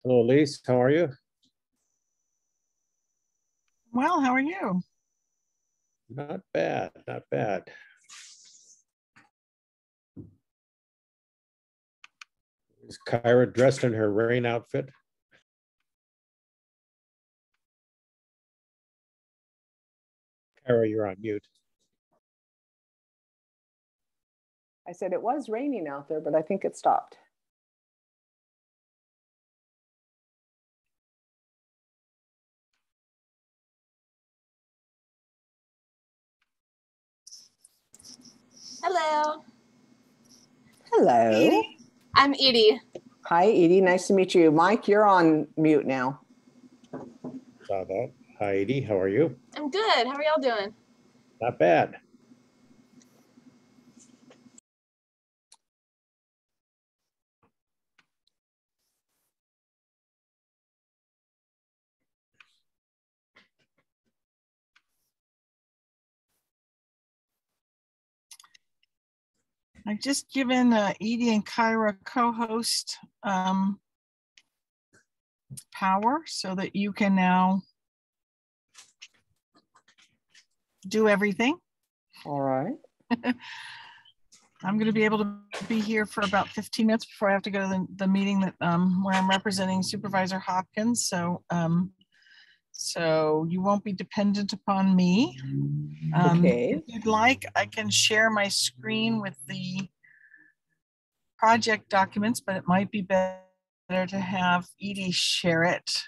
Hello, Elise. How are you? Well, how are you? Not bad, not bad. Is Kyra dressed in her rain outfit? Kyra, you're on mute. I said it was raining out there, but I think it stopped. Hello. Hello. Edie. I'm Edie. Hi, Edie. Nice to meet you. Mike, you're on mute now. Saw that. Hi, Edie. How are you? I'm good. How are y'all doing? Not bad. I've just given Edie and Kyra co-host power so that you can now do everything. All right. I'm going to be able to be here for about 15 minutes before I have to go to the meeting that where I'm representing Supervisor Hopkins. So you won't be dependent upon me. Okay. If you'd like, I can share my screen with the project documents, but it might be better to have Edie share it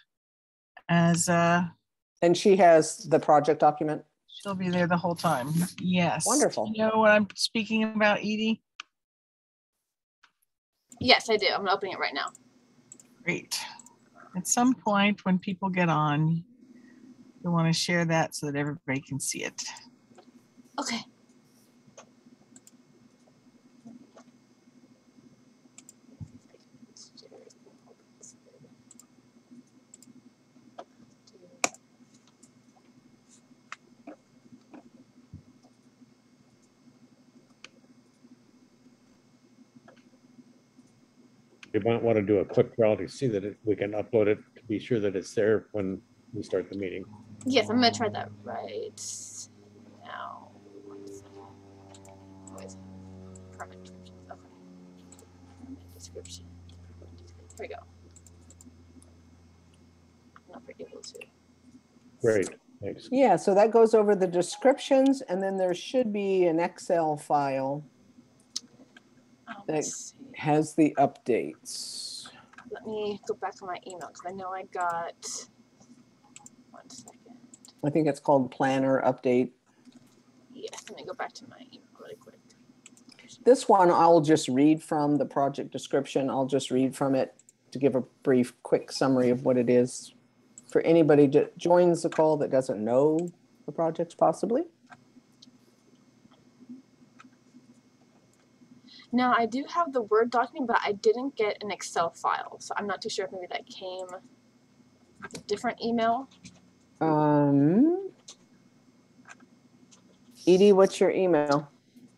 as And she has the project document? she'll be there the whole time. Yes. Wonderful. You know what I'm speaking about, Edie? Yes, I do. I'm opening it right now. Great. At some point when people get on, you'll want to share that so that everybody can see it. Okay. You might want to do a quick trial to see that we can upload it to be sure that it's there when we start the meeting. Yes, I'm going to try that right now. Where's permit description? Okay. Permit description. Here we go. I'm not able to. Great. Thanks. Yeah, so that goes over the descriptions, and then there should be an Excel file that has the updates. Let me go back to my email because I know I got 1 second. I think it's called Planner Update. Yes, let me go back to my email really quick. This one, I'll just read from the project description. I'll just read from it to give a brief, quick summary of what it is for anybody that joins the call that doesn't know the projects possibly. Now, I do have the Word document, but I didn't get an Excel file. So I'm not too sure if maybe that came with a different email. Edie, what's your email?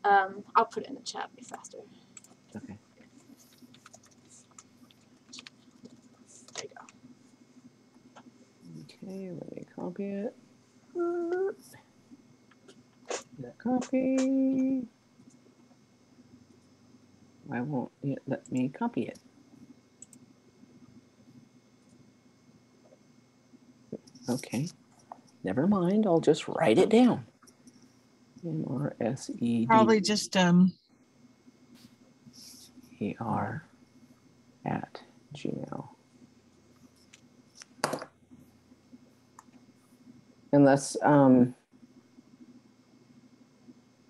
I'll put it in the chat, be faster. Okay. There you go. Okay, let me copy it. Copy. Why won't it let me copy it? Okay, never mind. I'll just write it down. MRSED. Probably just ER at Gmail. Unless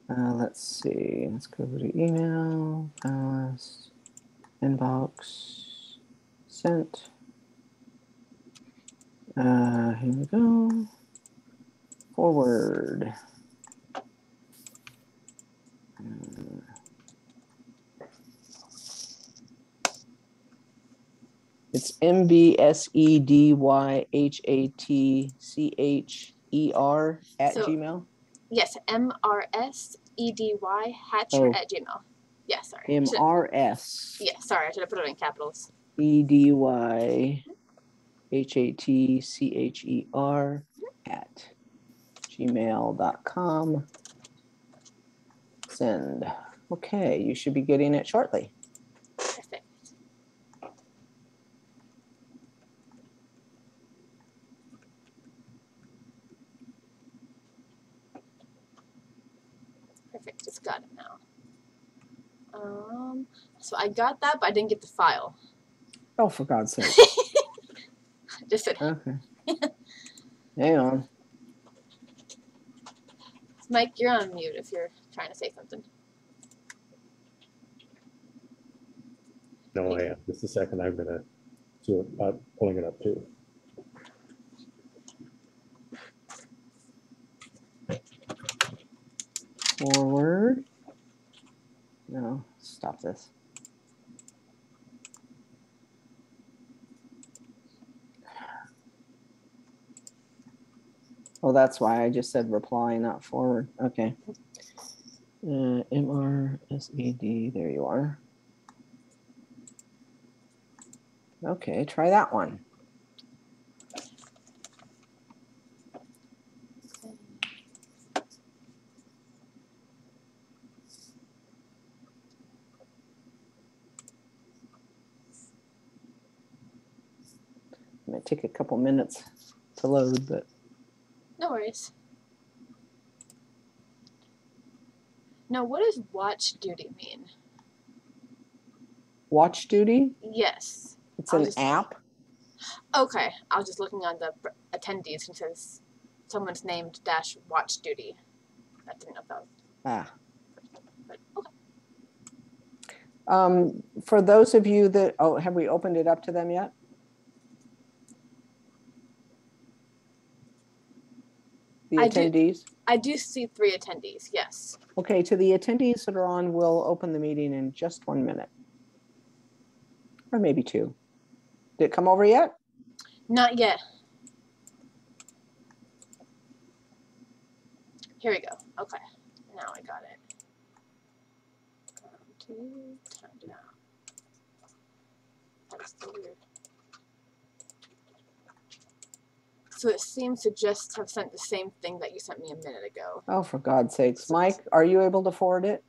let's see. Let's go to email, inbox, sent. Here we go. Forward. It's MBSEDYHATCHER at So- Gmail. Yes, MRSEDY Hatcher Oh. at Gmail. Yeah, sorry. MRS. Yeah, sorry, I should have put it in capitals. EDYHATCHER at gmail.com. Send. Okay, you should be getting it shortly. Perfect. Perfect, just got it now. So I got that, but I didn't get the file. Oh, for God's sake. Just said, Okay. Hang on. Mike, you're on mute if you're trying to say something. No, I am. Just a second. I'm gonna do it, pulling it up too. Forward. No, stop this. Oh, that's why I just said reply, not forward. Okay. MRSED, there you are. Okay, try that one. It might take a couple minutes to load, but No worries. Now, what does watch duty mean? Watch Duty, Yes. it's I'll an just- app. Okay, I was just looking on the attendees and it says someone's named dash watch duty. I didn't know if that was, Ah. but okay. For those of you that, oh, have we opened it up to them yet? The I do. attendees? I do see 3 attendees, yes. Okay, to the attendees that are on, we'll open the meeting in just 1 minute. Or maybe 2. Did it come over yet? Not yet. Here we go. Okay, now I got it. 2 times now. That's so weird. So it seems to just have sent the same thing that you sent me a minute ago. Oh, for God's sakes. Mike, are you able to forward it?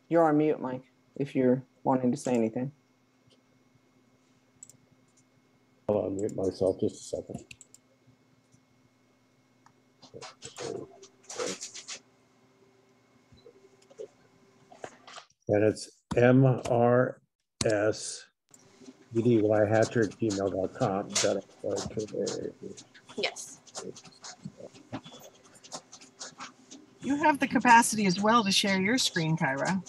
You're on mute, Mike, if you're wanting to say anything. I'll unmute myself just a second. And it's MRSEDYHatcher@gmail.com. Yes. You have the capacity as well to share your screen, Kyra.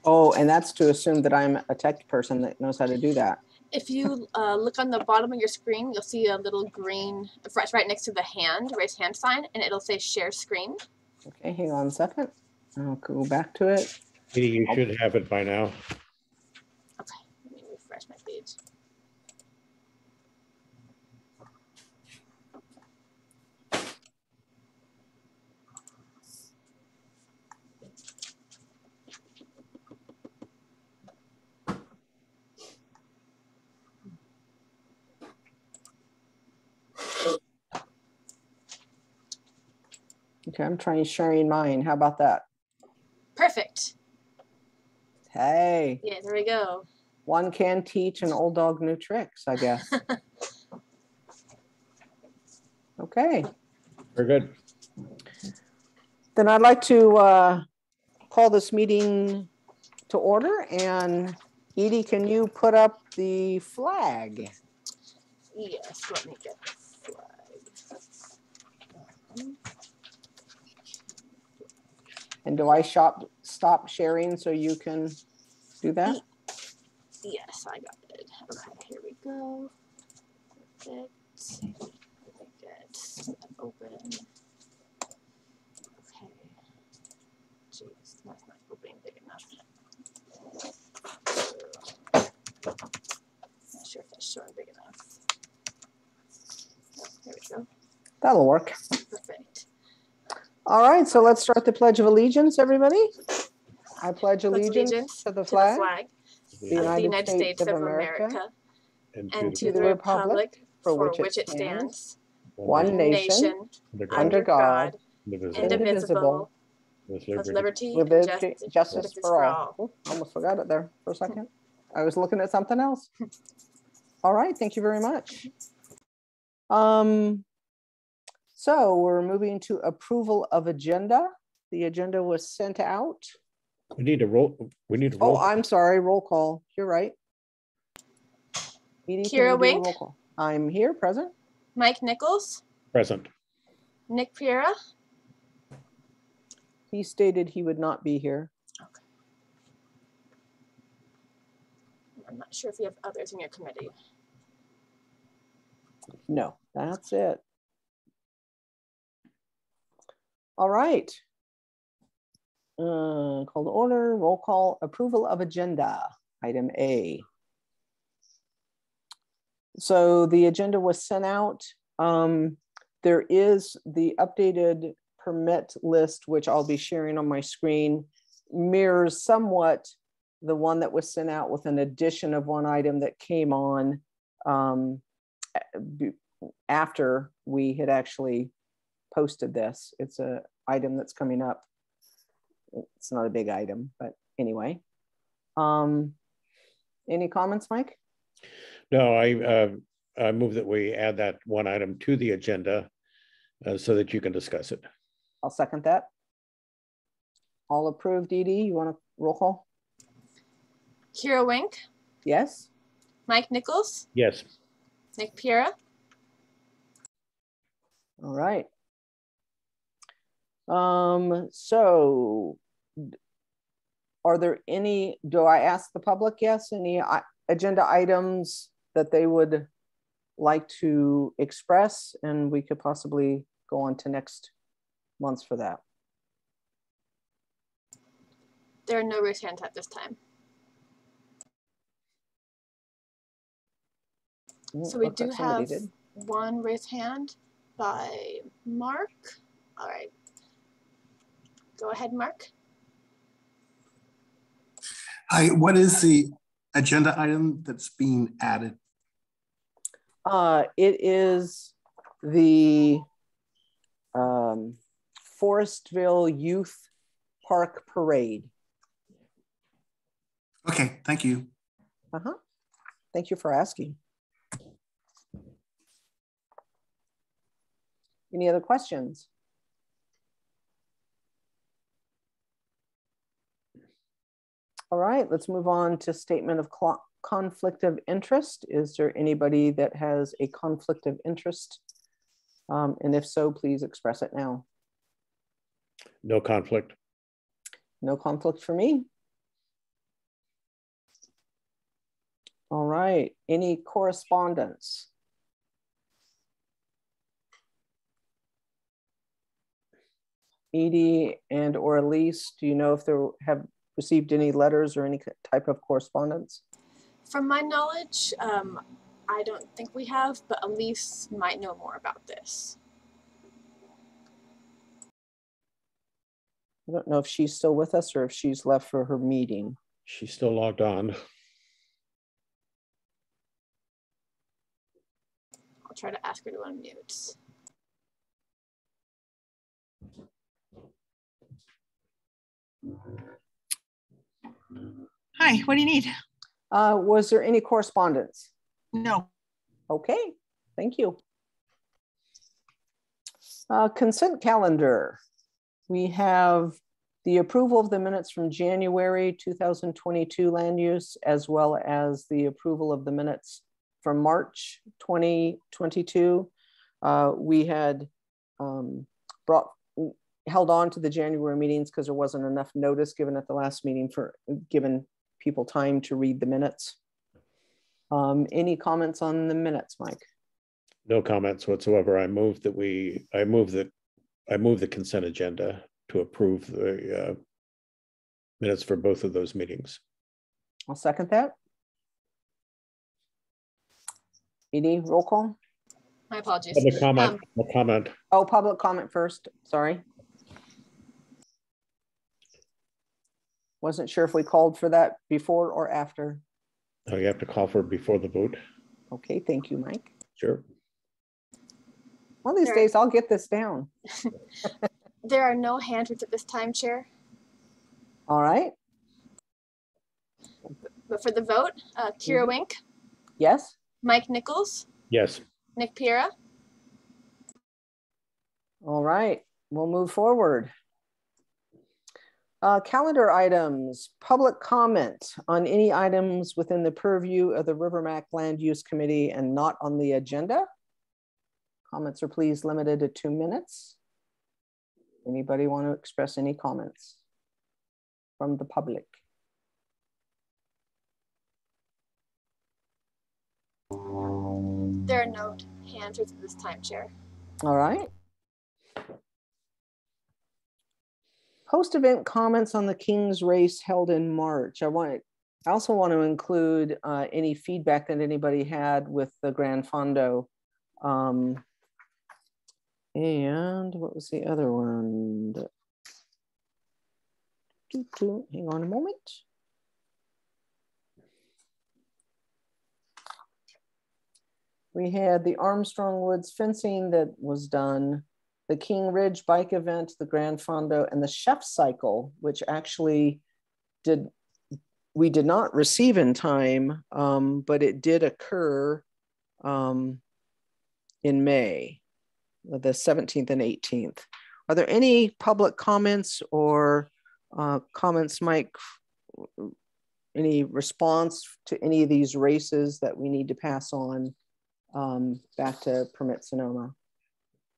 Oh, and that's to assume that I'm a tech person that knows how to do that. If you look on the bottom of your screen, you'll see a little green, right next to the hand, raise hand sign, and it'll say share screen. Okay, hang on a second. I'll go back to it. You should have it by now. Okay, let me refresh my page. Okay, I'm trying sharing mine. How about that? Perfect. Hey, Yeah, there we go. one can teach an old dog new tricks, I guess. Okay, Very good. then I'd like to call this meeting to order. And Edie, can you put up the flag? Yes, let me get the flag. And do I stop sharing so you can do that? Yes, I got it. Okay, here we go. Perfect. Let me get that open. Okay. Jeez, that's not opening big enough. Not sure if that's showing big enough. Oh, there we go. That'll work. Perfect. All right, so let's start the Pledge of Allegiance, everybody. I pledge allegiance to the flag of the United States of America and to the republic for which it stands, one nation, under God, indivisible, with liberty with and justice for all. Ooh, almost forgot it there for a second. I was looking at something else. All right, thank you very much. So we're moving to approval of agenda. The agenda was sent out. We need a roll. Oh, I'm sorry, roll call. You're right. Edie, can you do a Kyra Wink. roll call? I'm here, present. Mike Nichols, Present. Nick Piera. He stated he would not be here. Okay. I'm not sure if you have others in your committee. No, that's it. All right. Call to order, roll call, approval of agenda, item A. So the agenda was sent out. There is the updated permit list, which I'll be sharing on my screen, mirrors somewhat the one that was sent out with an addition of one item that came on after we had actually posted this. It's an item that's coming up. It's not a big item, but anyway. Any comments, Mike? No, I move that we add that one item to the agenda so that you can discuss it. I'll second that. All approved, Edie. You want to roll call? Kyra Wink, Yes. Mike Nichols, Yes. Nick Piera. All right. So are there any, do I ask the public, yes, any agenda items that they would like to express? And we could possibly go on to next month's for that. There are no raised hands at this time. So we Looks do like somebody have did. one raised hand by Mark. All right. Go ahead, Mark. Hi, what is the agenda item that's being added? It is the Forestville Youth Park Parade. Okay, thank you. Thank you for asking. Any other questions? All right, let's move on to statement of conflict of interest. Is there anybody that has a conflict of interest? And if so, please express it now. No conflict. No conflict for me. All right, any correspondence? Edie and or Elise, do you know if there have received any letters or any type of correspondence? From my knowledge, I don't think we have, but Elise might know more about this. I don't know if she's still with us or if she's left for her meeting. She's still logged on. I'll try to ask her to unmute. Hi, what do you need? Was there any correspondence? No. Okay, thank you. Consent calendar. We have the approval of the minutes from January 2022 land use, as well as the approval of the minutes from March 2022. We had held on to the January meetings because there wasn't enough notice given at the last meeting for giving people time to read the minutes. Any comments on the minutes, Mike? No comments whatsoever. I move the consent agenda to approve the minutes for both of those meetings. I'll second that. Edie, roll call. My apologies. Public comment. Comment. Oh, public comment first. Sorry. Wasn't sure if we called for that before or after. Oh, you have to call for before the vote. Okay, thank you, Mike. Sure. One of these days, I'll get this down. There are no hands raised at this time, Chair. All right. But for the vote, Kyra Wink, Yes. Mike Nichols, Yes. Nick Pira. All right, we'll move forward. Calendar items, public comment on any items within the purview of the Rivermac Land Use Committee and not on the agenda. Comments are please limited to 2 minutes. Anybody want to express any comments from the public? There are no hands raised at this time, Chair. All right. Post-event comments on the King's race held in March. I also want to include any feedback that anybody had with the Gran Fondo. And what was the other one? Hang on a moment. We had the Armstrong Woods fencing that was done, the King Ridge bike event, the Gran Fondo, and the chef cycle, which actually we did not receive in time, but it did occur in May, the 17th and 18th. Are there any public comments or comments, Mike? Any response to any of these races that we need to pass on back to Permit Sonoma?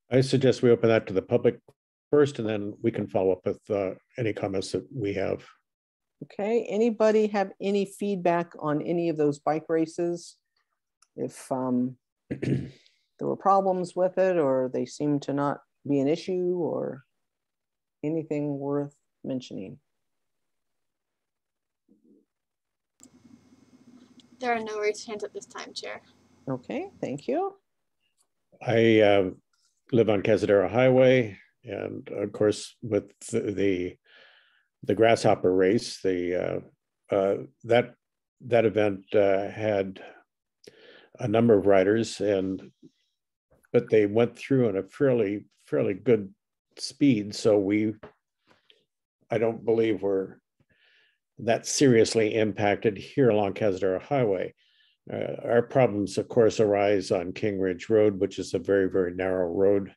I suggest we open that to the public first, and then we can follow up with any comments that we have. Okay, anybody have any feedback on any of those bike races? If there were problems with it, or they seem to not be an issue, or anything worth mentioning? There are no raised hands at this time, Chair. Okay, thank you. I live on Cazadero Highway, and of course, with the grasshopper race, that event had a number of riders, but they went through in a fairly good speed. So I don't believe we're that seriously impacted here along Cazadero Highway. Our problems, of course, arise on King Ridge Road, which is a very, very narrow road,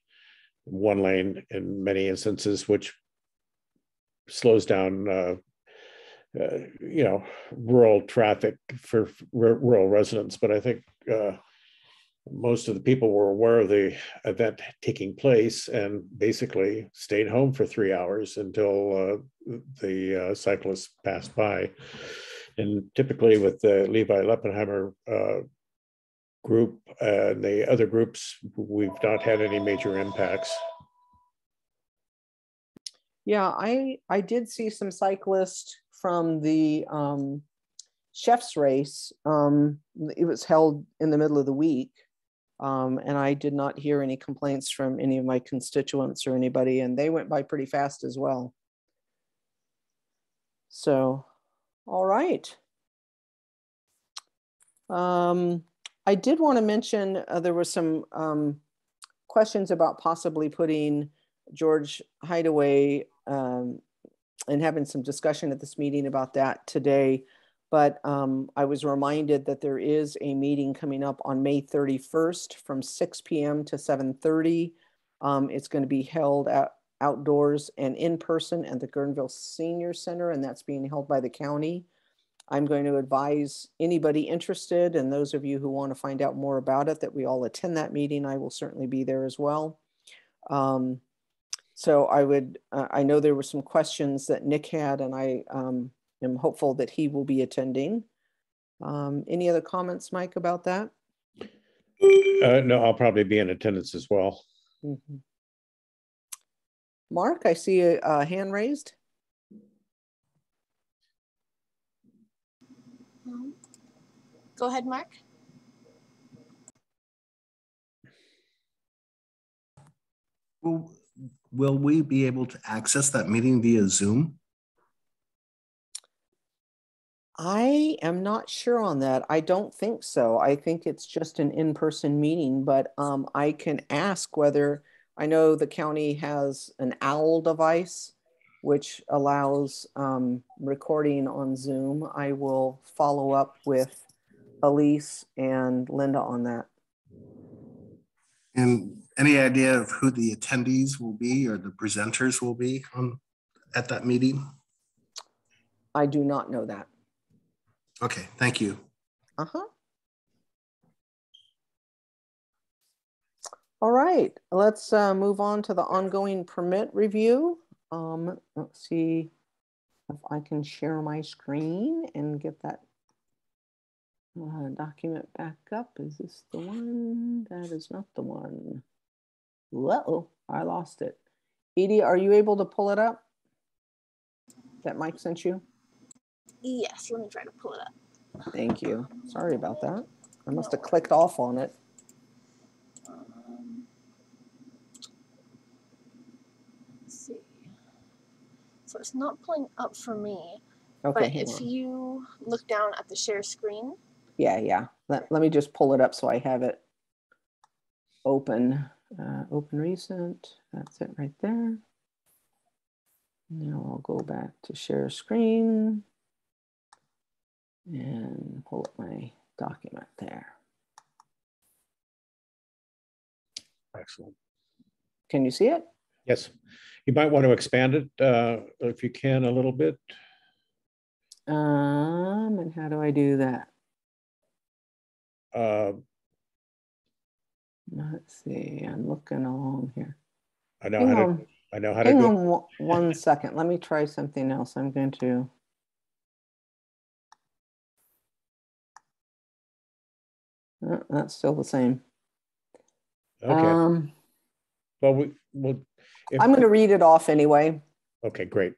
one lane in many instances, which slows down, rural traffic for rural residents. But I think most of the people were aware of the event taking place and basically stayed home for 3 hours until the cyclists passed by. And typically with the Levi Leppenheimer group and the other groups, we've not had any major impacts. Yeah, I did see some cyclists from the chef's race. It was held in the middle of the week. And I did not hear any complaints from any of my constituents or anybody, and they went by pretty fast as well. So, all right. I did want to mention there were some questions about possibly putting George Hideaway and having some discussion at this meeting about that today. But I was reminded that there is a meeting coming up on May 31st from 6 p.m. to 7:30. It's going to be held outdoors and in person at the Guerneville Senior Center, and that's being held by the county. I'm going to advise anybody interested and those of you who want to find out more about it that we all attend that meeting. I will certainly be there as well. So I would, I know there were some questions that Nick had, and I am hopeful that he will be attending. Any other comments, Mike, about that? No, I'll probably be in attendance as well. Mm-hmm. Mark, I see a hand raised. Go ahead, Mark. Will we be able to access that meeting via Zoom? I am not sure on that. I don't think so. I think it's just an in-person meeting, but I can ask whether, I know the county has an OWL device, which allows recording on Zoom. I will follow up with Elise and Linda on that. And any idea of who the attendees will be or the presenters will be at that meeting? I do not know that. Okay, thank you. Uh-huh. All right, let's move on to the ongoing permit review. Let's see if I can share my screen and get that document back up. Is this the one? That is not the one. Whoa, I lost it. Edie, are you able to pull it up that Mike sent you? Yes, let me try to pull it up. Thank you. Sorry about that. I must have clicked off on it. Let's see. So it's not pulling up for me. Okay, but if you look down at the share screen. Yeah. Let me just pull it up so I have it open. Open recent. That's it right there. Now I'll go back to share screen and pull up my document there. Excellent. Can you see it? Yes. You might want to expand it if you can a little bit. And how do I do that? Let's see. I'm looking along here. I know how to. I know how to Hang do on 1 second. Let me try something else. I'm going to. That's still the same. Okay. Well, I'm going to read it off anyway. Okay, great.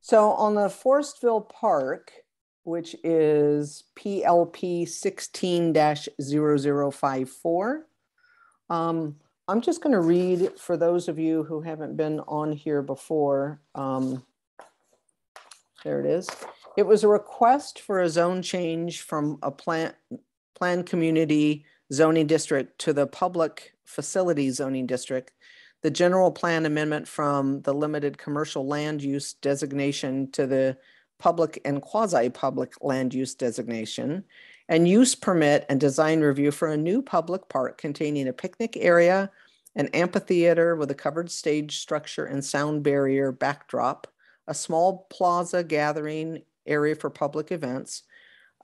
So on the Forestville Park, which is PLP 16-0054, I'm just going to read for those of you who haven't been on here before. There it is. It was a request for a zone change from a planned community zoning district to the public facility zoning district. The general plan amendment from the limited commercial land use designation to the public and quasi-public land use designation, and use permit and design review for a new public park containing a picnic area, an amphitheater with a covered stage structure and sound barrier backdrop, a small plaza gathering area for public events,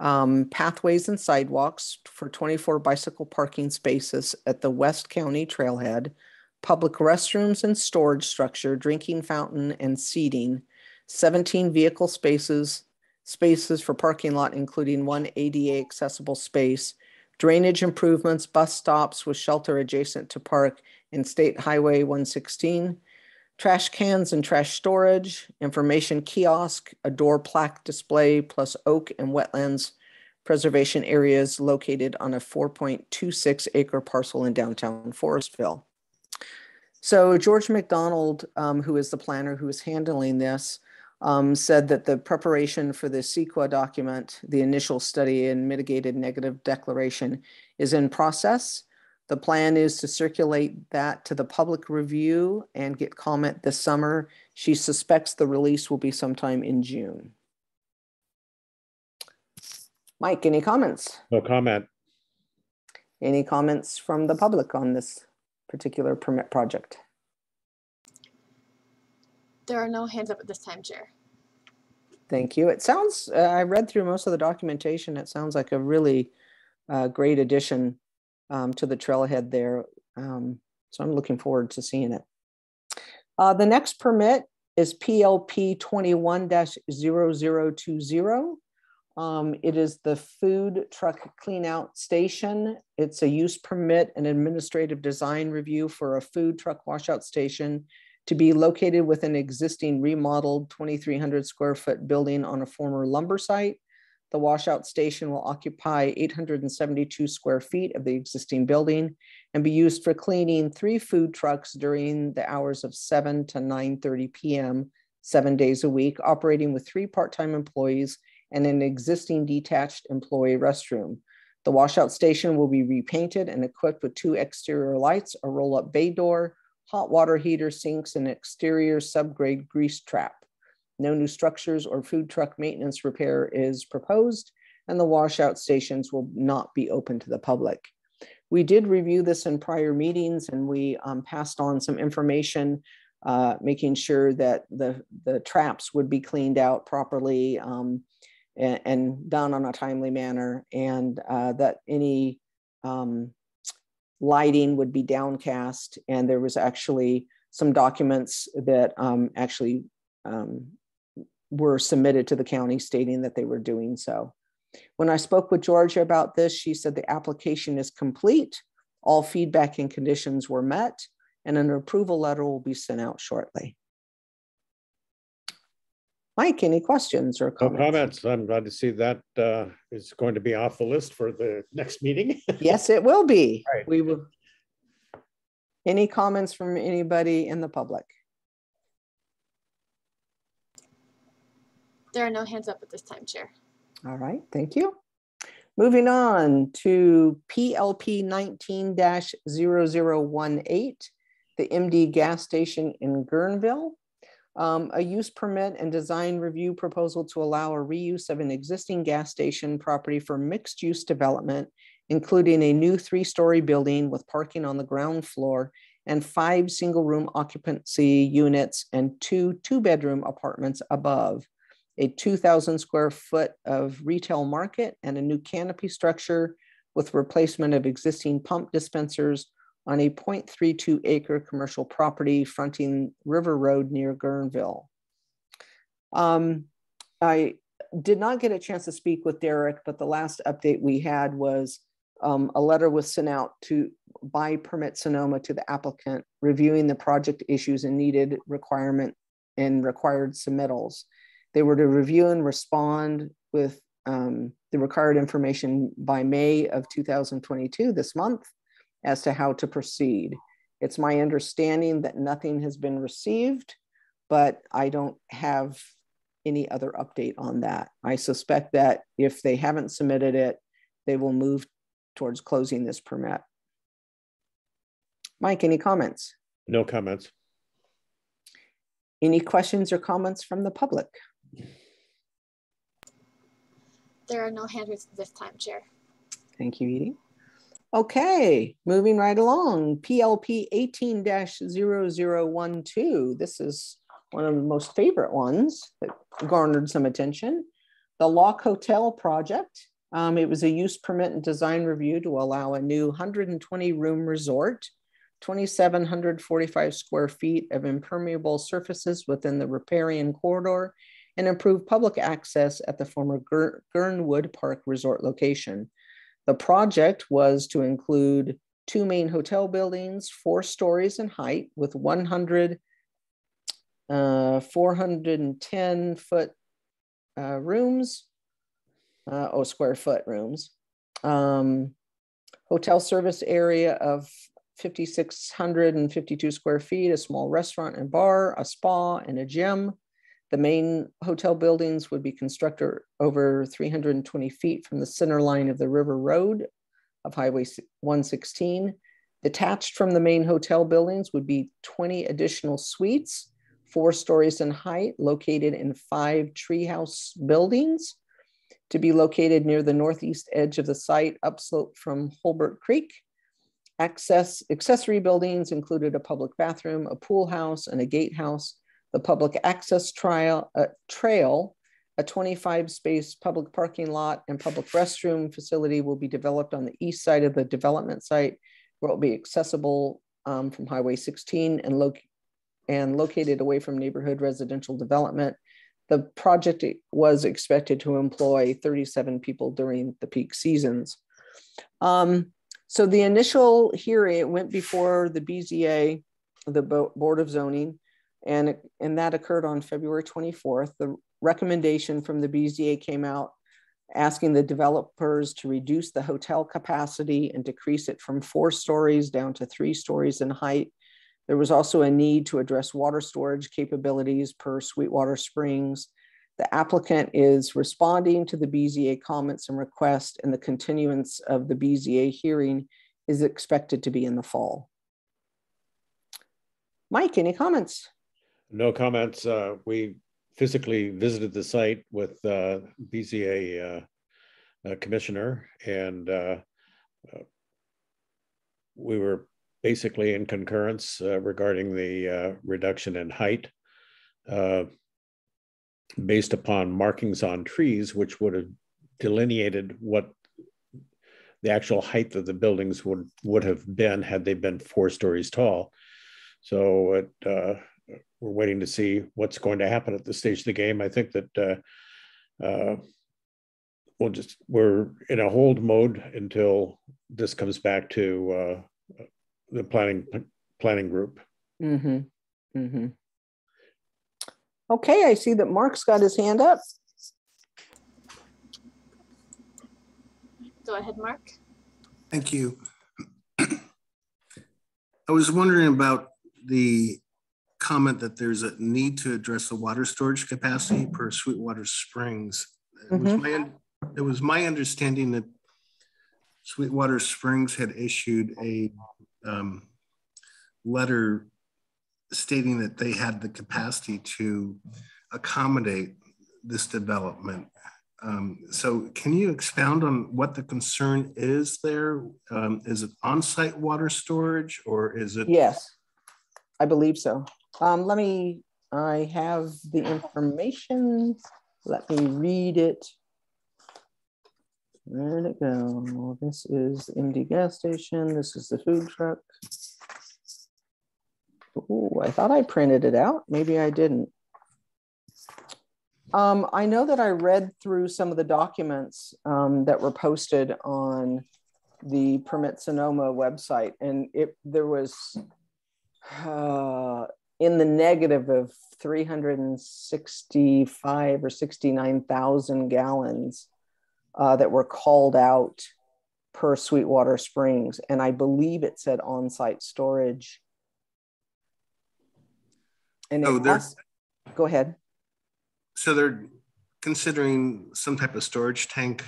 pathways and sidewalks for 24 bicycle parking spaces at the West County Trailhead, public restrooms and storage structure, drinking fountain and seating, 17 vehicle spaces for parking lot, including one ADA accessible space, drainage improvements, bus stops with shelter adjacent to park and State Highway 116, trash cans and trash storage, information kiosk, a door plaque display, plus oak and wetlands preservation areas located on a 4.26 acre parcel in downtown Forestville. So George McDonald, who is the planner who is handling this, said that the preparation for the CEQA document, the initial study and mitigated negative declaration, is in process. The plan is to circulate that to the public review and get comment this summer. She suspects the release will be sometime in June. Mike, any comments? No comment. Any comments from the public on this particular permit project? There are no hands up at this time, Chair. Thank you. It sounds, I read through most of the documentation. It sounds like a really great addition to the trailhead there. So I'm looking forward to seeing it. The next permit is PLP 21-0020. It is the food truck cleanout station. It's a use permit and administrative design review for a food truck washout station to be located within an existing remodeled 2,300 square foot building on a former lumber site. The washout station will occupy 872 square feet of the existing building and be used for cleaning 3 food trucks during the hours of 7 to 9:30 p.m., 7 days a week, operating with 3 part-time employees and an existing detached employee restroom. The washout station will be repainted and equipped with 2 exterior lights, a roll-up bay door, hot water heater, sinks, and exterior subgrade grease trap. No new structures or food truck maintenance repair is proposed, and the washout stations will not be open to the public. We did review this in prior meetings, and we passed on some information, making sure that the traps would be cleaned out properly and done on a timely manner, and that any lighting would be downcast. And there was actually some documents that were submitted to the county stating that they were doing so. When I spoke with Georgia about this, she said the application is complete, all feedback and conditions were met, and an approval letter will be sent out shortly. Mike, any questions or comments? No comments. I'm glad to see that is going to be off the list for the next meeting. Yes, it will be. Right. We will. Any comments from anybody in the public? There are no hands up at this time, Chair. All right, thank you. Moving on to PLP 19-0018, the MD gas station in Guerneville. A use permit and design review proposal to allow a reuse of an existing gas station property for mixed use development, including a new 3-story building with parking on the ground floor and 5 single room occupancy units and 2 2-bedroom apartments above, a 2,000 square foot of retail market, and a new canopy structure with replacement of existing pump dispensers on a 0.32 acre commercial property fronting River Road near Guerneville. I did not get a chance to speak with Derek, but the last update we had was a letter was sent out by Permit Sonoma to the applicant, reviewing the project issues and needed requirement and required submittals. They were to review and respond with the required information by May of 2022, this month, as to how to proceed. It's my understanding that nothing has been received, but I don't have any other update on that. I suspect that if they haven't submitted it, they will move towards closing this permit. Mike, any comments? No comments. Any questions or comments from the public? There are no hands raised this time, Chair. Thank you, Edie. Okay, moving right along. PLP 18-0012. This is one of the most favorite ones that garnered some attention. The Lock Hotel project. It was a use permit and design review to allow a new 120 room resort, 2,745 square feet of impermeable surfaces within the riparian corridor, and improve public access at the former Guernwood Park Resort location. The project was to include 2 main hotel buildings, 4 stories in height with 410 foot rooms, square foot rooms. Hotel service area of 5,652 square feet, a small restaurant and bar, a spa, and a gym. The main hotel buildings would be constructed over 320 feet from the center line of the River Road of Highway 116. Detached from the main hotel buildings would be 20 additional suites, 4 stories in height, located in 5 treehouse buildings, to be located near the northeast edge of the site, upslope from Holbert Creek. Accessory buildings included a public bathroom, a pool house, and a gatehouse. The public access trail, a 25 space public parking lot and public restroom facility will be developed on the east side of the development site, where it will be accessible from Highway 16 and located away from neighborhood residential development. The project was expected to employ 37 people during the peak seasons. So the initial hearing went before the BZA, the Board of Zoning, and that occurred on February 24th. The recommendation from the BZA came out asking the developers to reduce the hotel capacity and decrease it from 4 stories down to 3 stories in height. There was also a need to address water storage capabilities per Sweetwater Springs. The applicant is responding to the BZA comments and requests, and the continuance of the BZA hearing is expected to be in the fall. Mike, any comments? No comments. We physically visited the site with BZA commissioner, and we were basically in concurrence regarding the reduction in height based upon markings on trees, which would have delineated what the actual height of the buildings would have been had they been 4 stories tall. So we're waiting to see what's going to happen at this stage of the game. I think that we're in a hold mode until this comes back to the planning group. Mm-hmm. Mm-hmm. Okay, I see that Mark's got his hand up. Go ahead, Mark. Thank you. I was wondering about the comment that there's a need to address the water storage capacity per Sweetwater Springs. It was my understanding that Sweetwater Springs had issued a letter stating that they had the capacity to accommodate this development. So can you expound on what the concern is there? Is it on-site water storage, or is it? Yes, I believe so. I have the information. Let me read it. Where'd it go? This is the MD gas station. This is the food truck. Oh, I thought I printed it out. Maybe I didn't. I know that I read through some of the documents that were posted on the Permit Sonoma website, and there was in the negative of 365 or 69,000 gallons that were called out per Sweetwater Springs, and I believe it said on-site storage. And go ahead. So they're considering some type of storage tank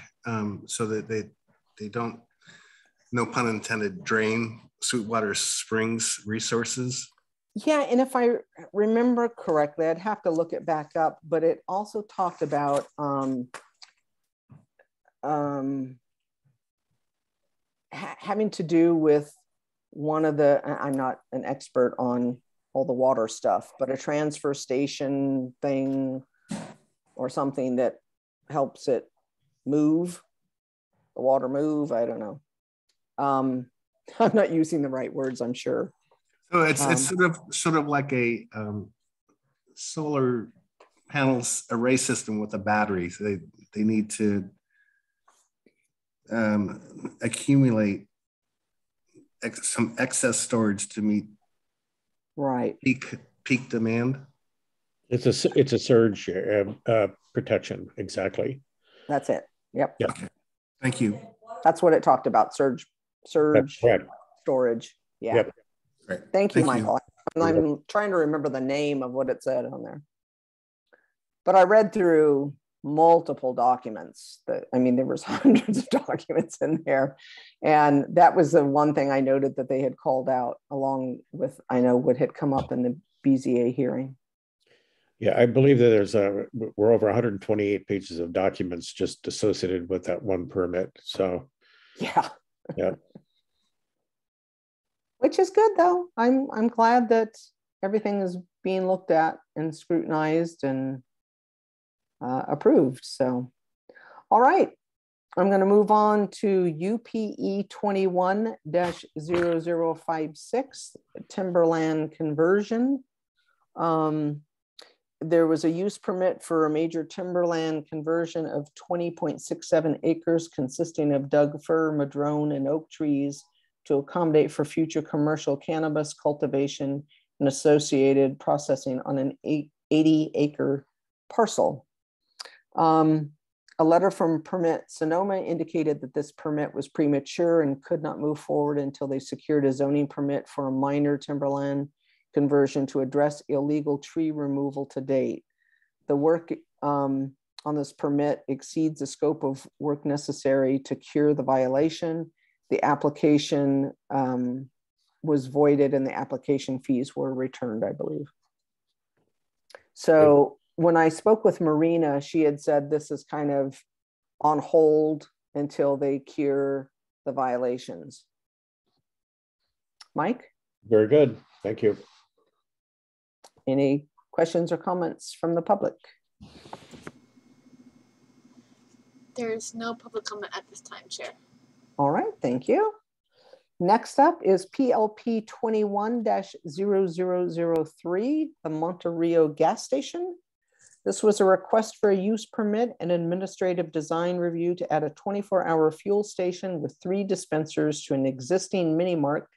so that they don't, no pun intended, drain Sweetwater Springs resources. Yeah, and if I remember correctly, I'd have to look it back up, but it also talked about having to do with one of the, I'm not an expert on all the water stuff, but a transfer station thing or something that helps it move, the water move. I don't know. I'm not using the right words, I'm sure. So it's sort of like a solar panels array system with a battery. So they need to accumulate some excess storage to meet peak demand. It's a surge protection, exactly. That's it. Yep. Okay. Thank you. That's what it talked about. Surge storage. Yeah. Yep. Great. Thank you, Michael. I'm trying to remember the name of what it said on there. But I read through multiple documents. There was hundreds of documents in there. And that was the one thing I noted that they had called out, along with, I know, what had come up in the BZA hearing. Yeah, I believe that we're over 128 pages of documents just associated with that one permit. So yeah. Yeah. Which is good, though. I'm glad that everything is being looked at and scrutinized and approved. So, all right. I'm going to move on to UPE 21-0056, timberland conversion. There was a use permit for a major timberland conversion of 20.67 acres consisting of Doug fir, madrone, and oak trees to accommodate for future commercial cannabis cultivation and associated processing on an 80-acre parcel. A letter from Permit Sonoma indicated that this permit was premature and could not move forward until they secured a zoning permit for a minor timberland conversion to address illegal tree removal to date. The work on this permit exceeds the scope of work necessary to cure the violation. The application was voided and the application fees were returned, I believe. So when I spoke with Marina, she had said this is kind of on hold until they cure the violations. Mike? Very good. Thank you. Any questions or comments from the public? There's no public comment at this time, Chair. All right, thank you. Next up is PLP 21-0003, the Monterrio gas station. This was a request for a use permit and administrative design review to add a 24-hour fuel station with 3 dispensers to an existing mini mart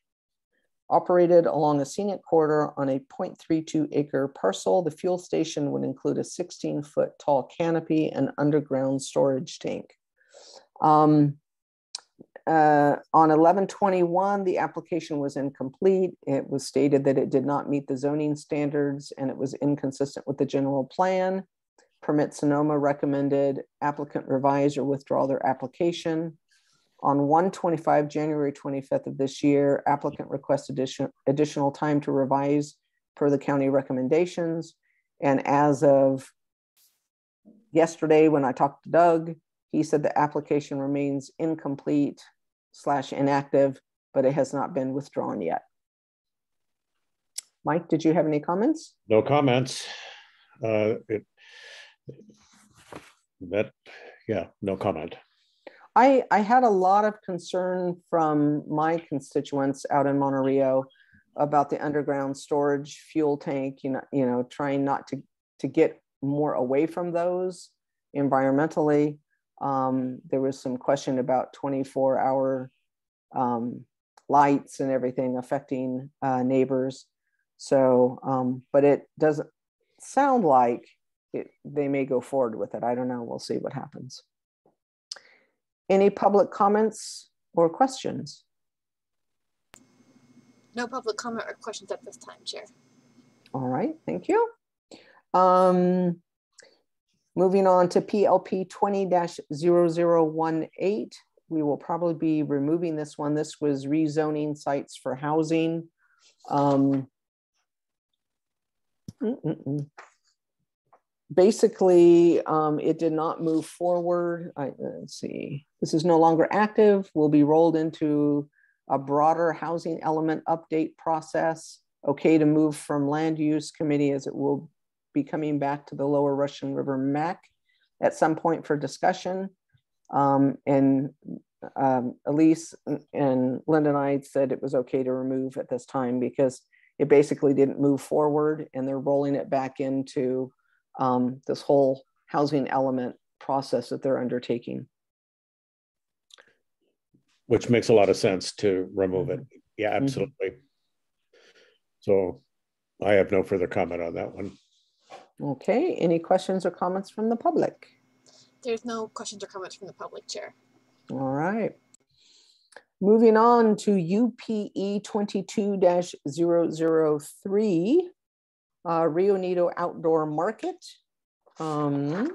operated along a scenic corridor on a 0.32 acre parcel. The fuel station would include a 16-foot tall canopy and underground storage tank. On 11/21, the application was incomplete. It was stated that it did not meet the zoning standards and it was inconsistent with the general plan. Permit Sonoma recommended applicant revise or withdraw their application. On 1/25, January 25th of this year, applicant requested additional time to revise per the county recommendations. And as of yesterday, when I talked to Doug, he said the application remains incomplete/inactive, but it has not been withdrawn yet. Mike, did you have any comments? No comments. No comment. I had a lot of concern from my constituents out in Monterrio about the underground storage fuel tank, trying not to get more away from those environmentally. There was some question about 24-hour lights and everything affecting neighbors. So, but it doesn't sound like they may go forward with it. I don't know. We'll see what happens. Any public comments or questions? No public comment or questions at this time, Chair. All right, thank you. Moving on to PLP 20-0018. We will probably be removing this one. This was rezoning sites for housing. Basically, it did not move forward. Let's see. This is no longer active. Will be rolled into a broader housing element update process. Okay to move from land use committee, as it will be coming back to the Lower Russian River MAC at some point for discussion. And Elise and Linda and I said it was okay to remove at this time because it basically didn't move forward, and they're rolling it back into this whole housing element process that they're undertaking. Which makes a lot of sense to remove it. Yeah, absolutely. So I have no further comment on that one. Okay, any questions or comments from the public? There's no questions or comments from the public, Chair. All right. Moving on to UPE 22-003, Rio Nido Outdoor Market. I'm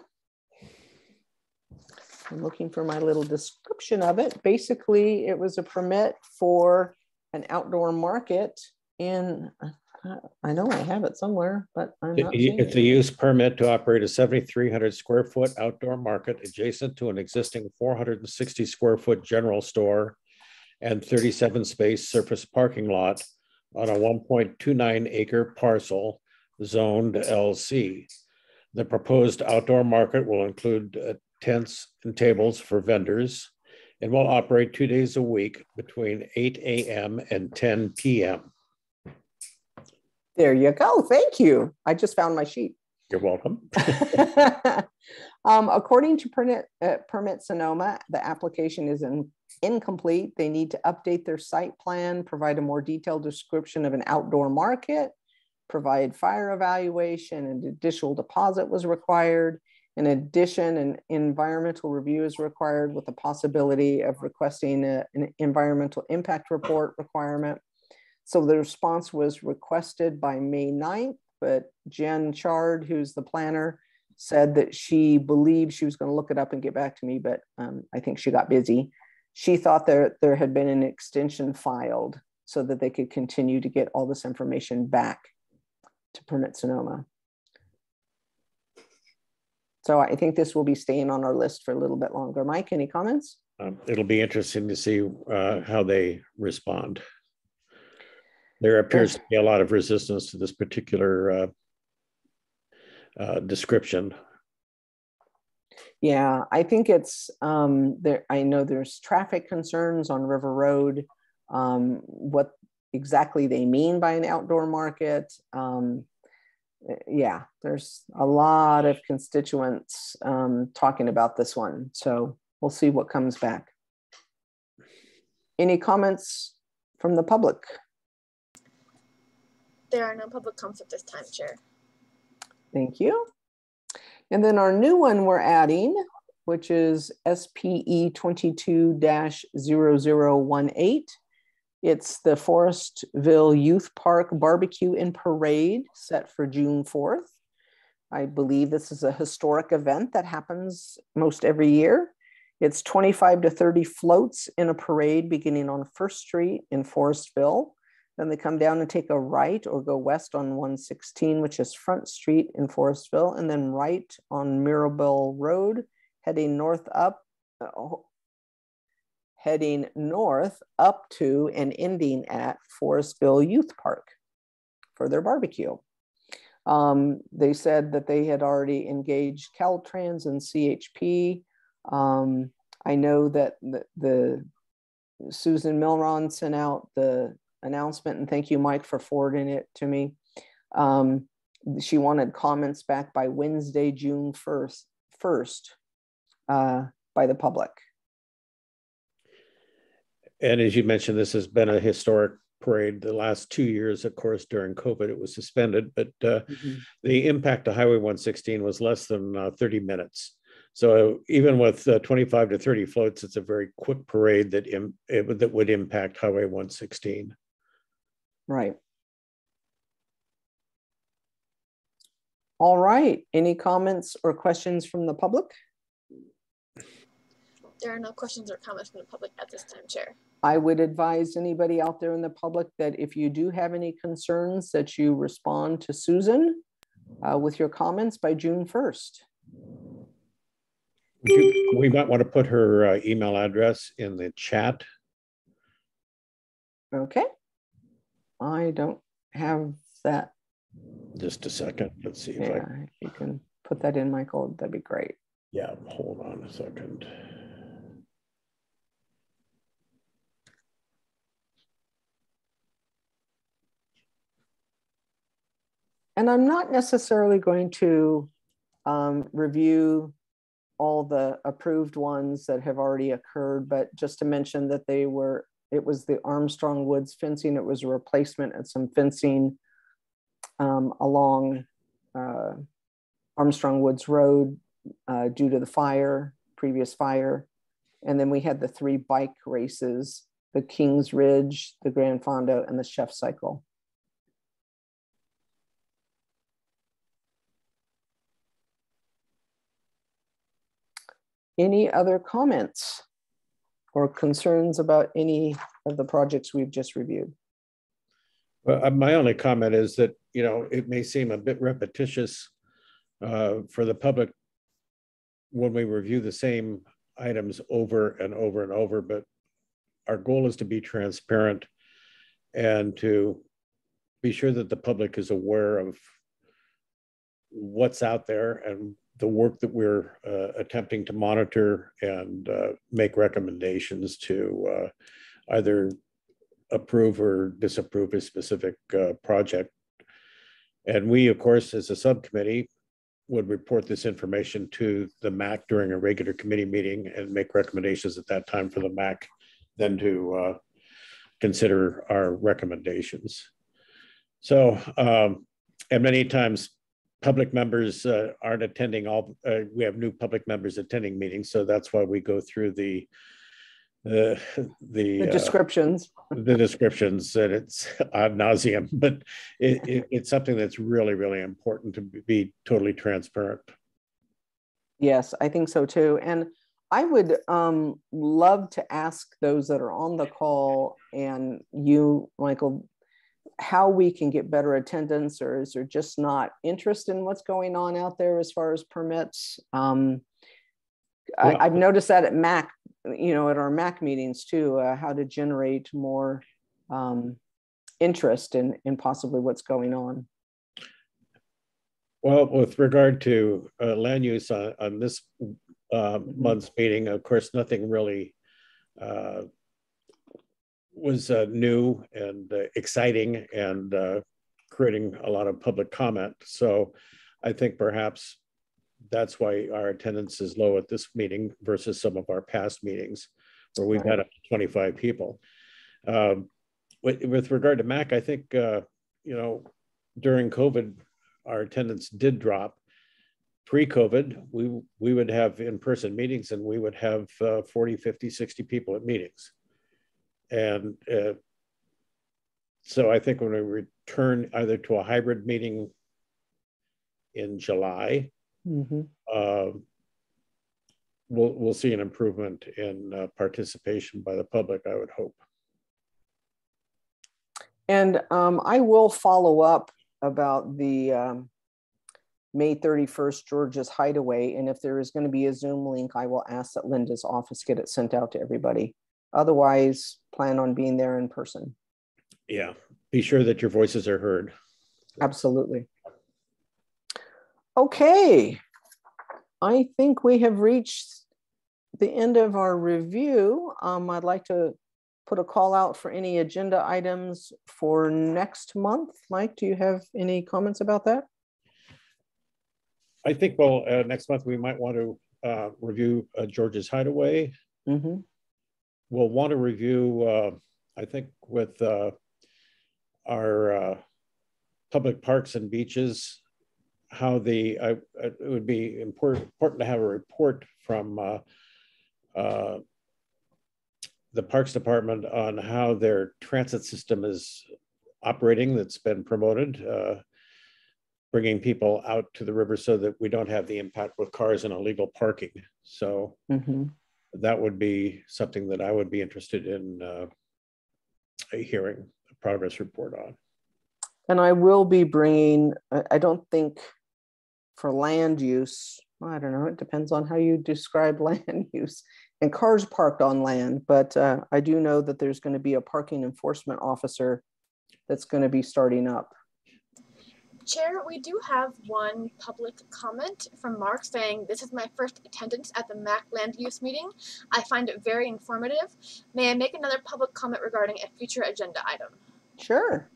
looking for my little description of it. Basically, it was a permit for an outdoor market in, I know I have it somewhere, but I'm not seeing it. It's a use permit to operate a 7,300 square foot outdoor market adjacent to an existing 460 square foot general store and 37 space surface parking lot on a 1.29 acre parcel zoned LC. The proposed outdoor market will include tents and tables for vendors and will operate 2 days a week between 8 a.m. and 10 p.m. There you go. Thank you. I just found my sheet. You're welcome. According to Permit Sonoma, the application is incomplete. They need to update their site plan, provide a more detailed description of an outdoor market, provide fire evaluation, and additional deposit was required. In addition, an environmental review is required with the possibility of requesting an environmental impact report requirement. So the response was requested by May 9th, but Jen Chard, who's the planner, said that she believed she was going to look it up and get back to me, but I think she got busy. She thought there had been an extension filed so that they could continue to get all this information back to Permit Sonoma. So I think this will be staying on our list for a little bit longer. Mike, any comments? It'll be interesting to see how they respond. There appears to be a lot of resistance to this particular description. Yeah, I think it's there. I know there's traffic concerns on River Road. What exactly they mean by an outdoor market? Yeah, there's a lot of constituents talking about this one. So we'll see what comes back. Any comments from the public? There are no public comments at this time, Chair. Thank you. And then our new one we're adding, which is SPE 22-0018. It's the Forestville Youth Park Barbecue and Parade set for June 4th. I believe this is a historic event that happens most every year. It's 25 to 30 floats in a parade beginning on 1st Street in Forestville. Then they come down and take a right or go west on 116, which is Front Street in Forestville, and then right on Mirabelle Road, heading north up to and ending at Forestville Youth Park for their barbecue. They said that they had already engaged Caltrans and CHP. I know that the Susan Milron sent out the announcement, and thank you, Mike, for forwarding it to me. She wanted comments back by Wednesday, June 1st by the public. And as you mentioned, this has been a historic parade. The last 2 years, of course, during COVID, it was suspended, but the impact to Highway 116 was less than 30 minutes. So even with 25 to 30 floats, it's a very quick parade that would impact Highway 116. Right. All right. Any comments or questions from the public? There are no questions or comments from the public at this time, Chair. I would advise anybody out there in the public that if you do have any concerns, that you respond to Susan with your comments by June 1st. We might want to put her email address in the chat. Okay. I don't have that. Just a second. Let's see if if you can put that in, Michael, that'd be great. Yeah, hold on a second. And I'm not necessarily going to review all the approved ones that have already occurred, but just to mention that it was the Armstrong Woods fencing. It was a replacement of some fencing along Armstrong Woods Road due to the previous fire. And then we had the 3 bike races, the Kings Ridge, the Grand Fondo, and the Chef Cycle. Any other comments or concerns about any of the projects we've just reviewed? Well, my only comment is that, it may seem a bit repetitious for the public when we review the same items over and over and over, but our goal is to be transparent and to be sure that the public is aware of what's out there and the work that we're attempting to monitor and make recommendations to either approve or disapprove a specific project. And we, of course, as a subcommittee, would report this information to the MAC during a regular committee meeting and make recommendations at that time for the MAC then to consider our recommendations. So, and many times public members aren't attending all, we have new public members attending meetings. So that's why we go through the descriptions. The descriptions, and it's ad nauseum, but it's something that's really, really important to be totally transparent. Yes, I think so too. And I would love to ask those that are on the call and you, Michael, how we can get better attendance, or is there just not interest in what's going on out there as far as permits? I've noticed that at MAC, you know, at our MAC meetings too, how to generate more interest in possibly what's going on. Well, with regard to land use on this month's meeting, of course, nothing really was new and exciting and creating a lot of public comment. So I think perhaps that's why our attendance is low at this meeting versus some of our past meetings where we've had up to 25 people. With regard to MAC, I think, you know, during COVID, our attendance did drop. Pre-COVID, we would have in-person meetings and we would have 40, 50, 60 people at meetings. And so I think when we return either to a hybrid meeting in July, we'll see an improvement in participation by the public, I would hope. And I will follow up about the May 31st George's Hideaway. And if there is going to be a Zoom link, I will ask that Linda's office get it sent out to everybody. Otherwise, plan on being there in person. Yeah, be sure that your voices are heard. Absolutely. Okay, I think we have reached the end of our review. I'd like to put a call out for any agenda items for next month. Mike, do you have any comments about that? I think, well, next month we might want to review George's Hideaway. We'll want to review, I think, with our public parks and beaches, how it would be important to have a report from the Parks Department on how their transit system is operating that's been promoted, bringing people out to the river so that we don't have the impact with cars and illegal parking. So that would be something that I would be interested in hearing a progress report on. And I will be bringing, I don't think for land use, I don't know, it depends on how you describe land use and cars parked on land, but I do know that there's going to be a parking enforcement officer that's going to be starting up. Chair, we do have one public comment from Mark saying, "This is my first attendance at the MAC land use meeting. I find it very informative. May I make another public comment regarding a future agenda item?" Sure.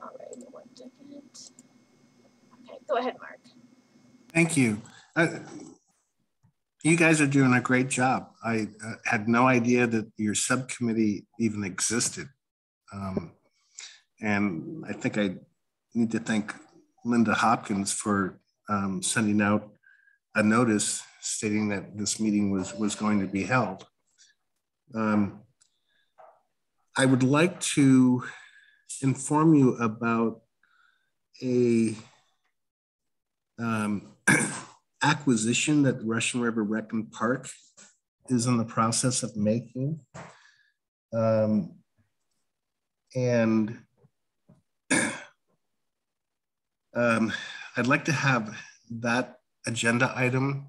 All right, 1 second. Okay, go ahead, Mark. Thank you. You guys are doing a great job. I had no idea that your subcommittee even existed. And I think I need to thank Linda Hopkins for sending out a notice stating that this meeting was going to be held. I would like to inform you about a acquisition that Russian River Rec and Park is in the process of making. I'd like to have that agenda item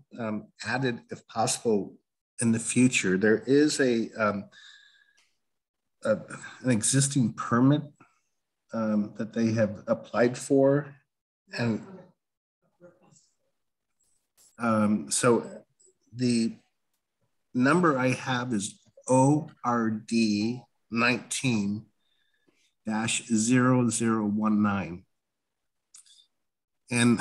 added if possible in the future. There is an existing permit that they have applied for, and so the number I have is ORD 19-0019. And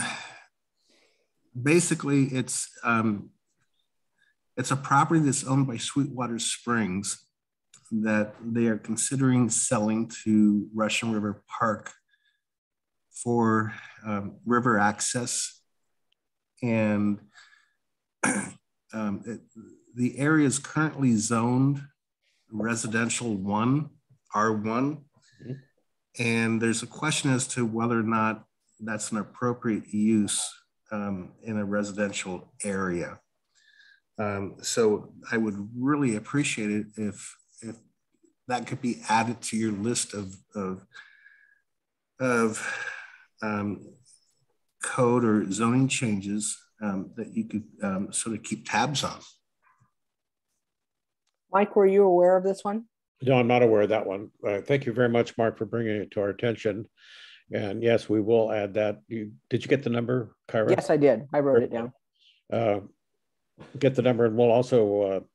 basically it's a property that's owned by Sweetwater Springs that they are considering selling to Russian River Park for river access. And the area is currently zoned residential 1, R1. And there's a question as to whether or not that's an appropriate use in a residential area. So I would really appreciate it if that could be added to your list of code or zoning changes that you could sort of keep tabs on. Mike, were you aware of this one? No, I'm not aware of that one. Thank you very much, Mark, for bringing it to our attention. And yes, we will add that. Did you get the number, Kyra? Yes, I did. I wrote it down. Get the number, and we'll also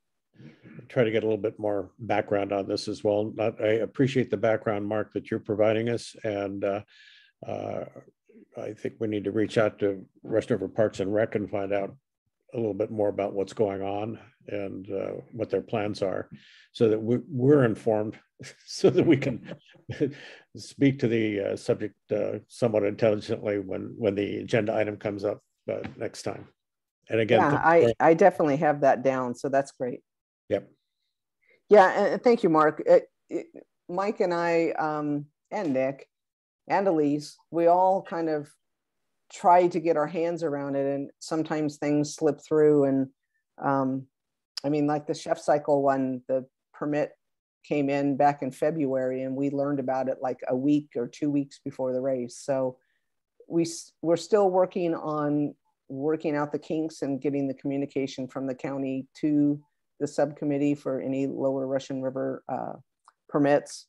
try to get a little bit more background on this as well. I appreciate the background, Mark, that you're providing us. And I think we need to reach out to Russian River Parks and Rec and find out a little bit more about what's going on and what their plans are, so that we're informed, so that we can speak to the subject somewhat intelligently when the agenda item comes up next time. And again, yeah, I definitely have that down, so that's great. Yep. Yeah, and thank you, Mark. Mike and I, and Nick, and Elise, we all kind of try to get our hands around it, and sometimes things slip through. And I mean, like the Chef Cycle one, the permit came in back in February, and we learned about it like a week or 2 weeks before the race. So we're still working out the kinks and getting the communication from the county to the subcommittee for any lower Russian River permits.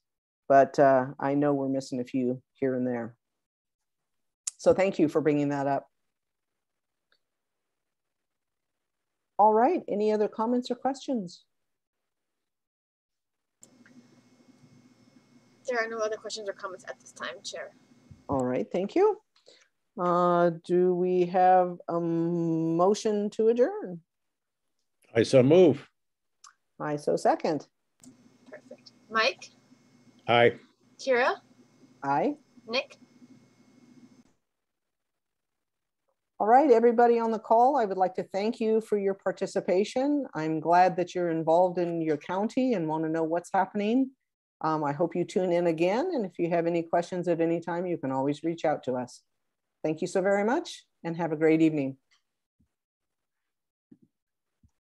But I know we're missing a few here and there. So thank you for bringing that up. All right, any other comments or questions? There are no other questions or comments at this time, Chair. All right, thank you. Do we have a motion to adjourn? I so move. I so second. Perfect. Mike? Aye. Kyra? Aye. Nick? All right, everybody on the call, I would like to thank you for your participation. I'm glad that you're involved in your county and want to know what's happening. I hope you tune in again. And if you have any questions at any time, you can always reach out to us. Thank you so very much and have a great evening.